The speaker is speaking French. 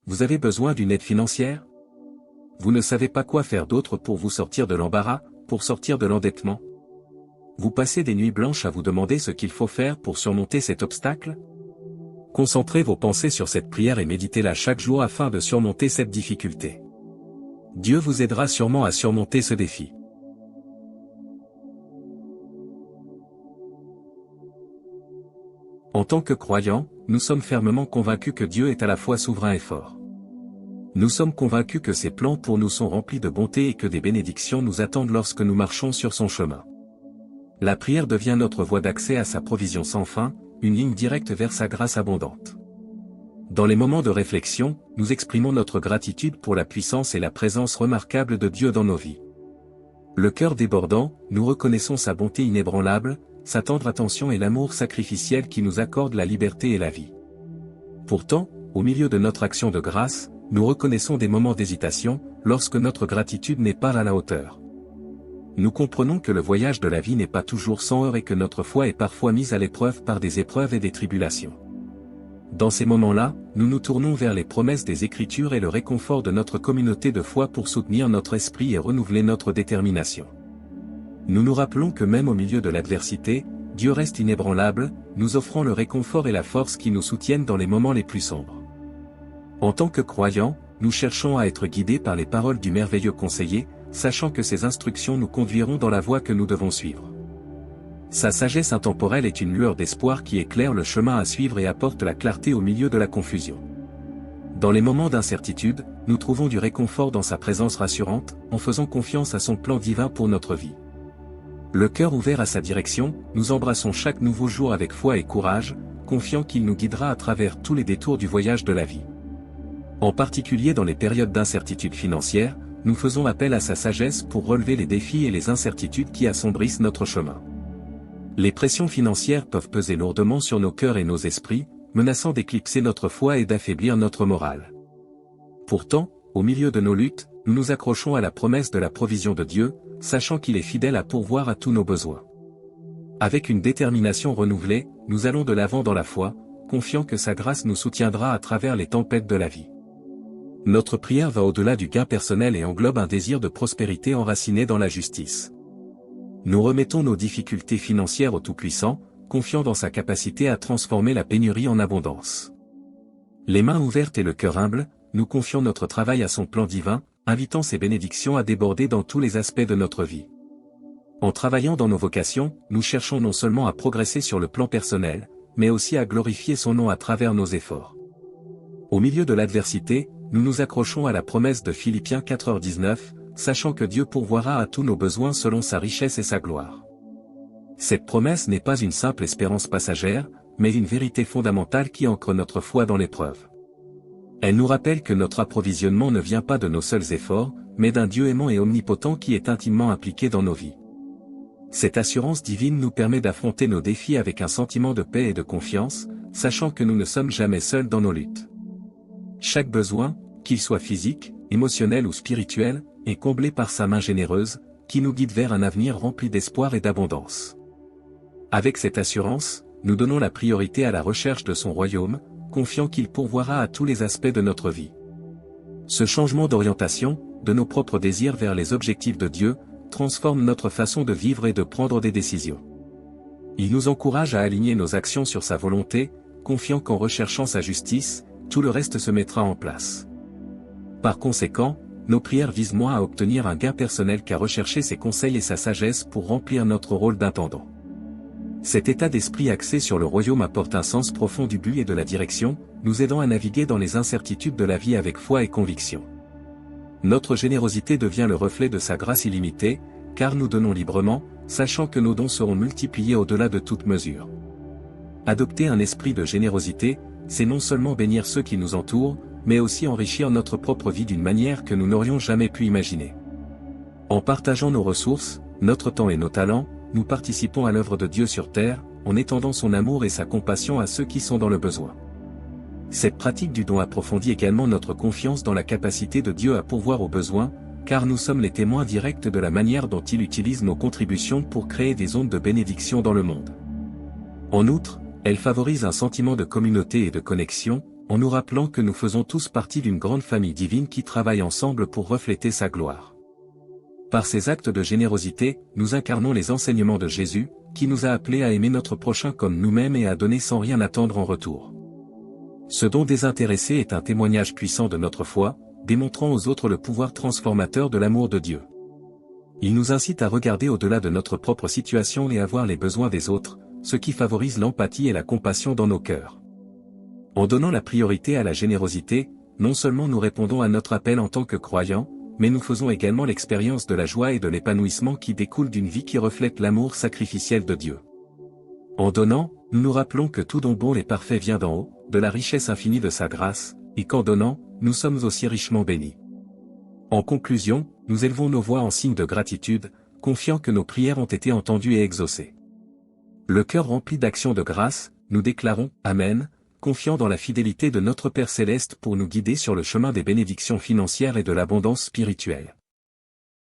Vous avez besoin d'une aide financière? Vous ne savez pas quoi faire d'autre pour vous sortir de l'embarras, pour sortir de l'endettement? Vous passez des nuits blanches à vous demander ce qu'il faut faire pour surmonter cet obstacle? Concentrez vos pensées sur cette prière et méditez-la chaque jour afin de surmonter cette difficulté. Dieu vous aidera sûrement à surmonter ce défi. En tant que croyants, nous sommes fermement convaincus que Dieu est à la fois souverain et fort. Nous sommes convaincus que ses plans pour nous sont remplis de bonté et que des bénédictions nous attendent lorsque nous marchons sur son chemin. La prière devient notre voie d'accès à sa provision sans fin, une ligne directe vers sa grâce abondante. Dans les moments de réflexion, nous exprimons notre gratitude pour la puissance et la présence remarquable de Dieu dans nos vies. Le cœur débordant, nous reconnaissons sa bonté inébranlable, sa tendre attention et l'amour sacrificiel qui nous accorde la liberté et la vie. Pourtant, au milieu de notre action de grâce, nous reconnaissons des moments d'hésitation, lorsque notre gratitude n'est pas à la hauteur. Nous comprenons que le voyage de la vie n'est pas toujours sans heurts et que notre foi est parfois mise à l'épreuve par des épreuves et des tribulations. Dans ces moments-là, nous nous tournons vers les promesses des Écritures et le réconfort de notre communauté de foi pour soutenir notre esprit et renouveler notre détermination. Nous nous rappelons que même au milieu de l'adversité, Dieu reste inébranlable, nous offrant le réconfort et la force qui nous soutiennent dans les moments les plus sombres. En tant que croyants, nous cherchons à être guidés par les paroles du merveilleux conseiller, sachant que ses instructions nous conduiront dans la voie que nous devons suivre. Sa sagesse intemporelle est une lueur d'espoir qui éclaire le chemin à suivre et apporte la clarté au milieu de la confusion. Dans les moments d'incertitude, nous trouvons du réconfort dans sa présence rassurante, en faisant confiance à son plan divin pour notre vie. Le cœur ouvert à sa direction, nous embrassons chaque nouveau jour avec foi et courage, confiant qu'il nous guidera à travers tous les détours du voyage de la vie. En particulier dans les périodes d'incertitude financière, nous faisons appel à sa sagesse pour relever les défis et les incertitudes qui assombrissent notre chemin. Les pressions financières peuvent peser lourdement sur nos cœurs et nos esprits, menaçant d'éclipser notre foi et d'affaiblir notre morale. Pourtant, au milieu de nos luttes, nous nous accrochons à la promesse de la provision de Dieu, sachant qu'il est fidèle à pourvoir à tous nos besoins. Avec une détermination renouvelée, nous allons de l'avant dans la foi, confiant que sa grâce nous soutiendra à travers les tempêtes de la vie. Notre prière va au-delà du gain personnel et englobe un désir de prospérité enraciné dans la justice. Nous remettons nos difficultés financières au Tout-Puissant, confiant dans sa capacité à transformer la pénurie en abondance. Les mains ouvertes et le cœur humble, nous confions notre travail à son plan divin, invitant ses bénédictions à déborder dans tous les aspects de notre vie. En travaillant dans nos vocations, nous cherchons non seulement à progresser sur le plan personnel, mais aussi à glorifier son nom à travers nos efforts. Au milieu de l'adversité, nous nous accrochons à la promesse de Philippiens 4:19, sachant que Dieu pourvoira à tous nos besoins selon sa richesse et sa gloire. Cette promesse n'est pas une simple espérance passagère, mais une vérité fondamentale qui ancre notre foi dans l'épreuve. Elle nous rappelle que notre approvisionnement ne vient pas de nos seuls efforts, mais d'un Dieu aimant et omnipotent qui est intimement impliqué dans nos vies. Cette assurance divine nous permet d'affronter nos défis avec un sentiment de paix et de confiance, sachant que nous ne sommes jamais seuls dans nos luttes. Chaque besoin, qu'il soit physique, émotionnel ou spirituel, est comblé par sa main généreuse, qui nous guide vers un avenir rempli d'espoir et d'abondance. Avec cette assurance, nous donnons la priorité à la recherche de son royaume, confiant qu'il pourvoira à tous les aspects de notre vie. Ce changement d'orientation, de nos propres désirs vers les objectifs de Dieu, transforme notre façon de vivre et de prendre des décisions. Il nous encourage à aligner nos actions sur sa volonté, confiant qu'en recherchant sa justice, tout le reste se mettra en place. Par conséquent, nos prières visent moins à obtenir un gain personnel qu'à rechercher ses conseils et sa sagesse pour remplir notre rôle d'intendant. Cet état d'esprit axé sur le royaume apporte un sens profond du but et de la direction, nous aidant à naviguer dans les incertitudes de la vie avec foi et conviction. Notre générosité devient le reflet de sa grâce illimitée, car nous donnons librement, sachant que nos dons seront multipliés au-delà de toute mesure. Adopter un esprit de générosité, c'est non seulement bénir ceux qui nous entourent, mais aussi enrichir notre propre vie d'une manière que nous n'aurions jamais pu imaginer. En partageant nos ressources, notre temps et nos talents, nous participons à l'œuvre de Dieu sur terre, en étendant son amour et sa compassion à ceux qui sont dans le besoin. Cette pratique du don approfondit également notre confiance dans la capacité de Dieu à pourvoir aux besoins, car nous sommes les témoins directs de la manière dont il utilise nos contributions pour créer des ondes de bénédiction dans le monde. En outre, elle favorise un sentiment de communauté et de connexion, en nous rappelant que nous faisons tous partie d'une grande famille divine qui travaille ensemble pour refléter sa gloire. Par ces actes de générosité, nous incarnons les enseignements de Jésus, qui nous a appelés à aimer notre prochain comme nous-mêmes et à donner sans rien attendre en retour. Ce don désintéressé est un témoignage puissant de notre foi, démontrant aux autres le pouvoir transformateur de l'amour de Dieu. Il nous incite à regarder au-delà de notre propre situation et à voir les besoins des autres, ce qui favorise l'empathie et la compassion dans nos cœurs. En donnant la priorité à la générosité, non seulement nous répondons à notre appel en tant que croyants, mais nous faisons également l'expérience de la joie et de l'épanouissement qui découlent d'une vie qui reflète l'amour sacrificiel de Dieu. En donnant, nous nous rappelons que tout don bon et parfait vient d'en haut, de la richesse infinie de sa grâce, et qu'en donnant, nous sommes aussi richement bénis. En conclusion, nous élevons nos voix en signe de gratitude, confiants que nos prières ont été entendues et exaucées. Le cœur rempli d'actions de grâce, nous déclarons « Amen », confiants dans la fidélité de notre Père Céleste pour nous guider sur le chemin des bénédictions financières et de l'abondance spirituelle.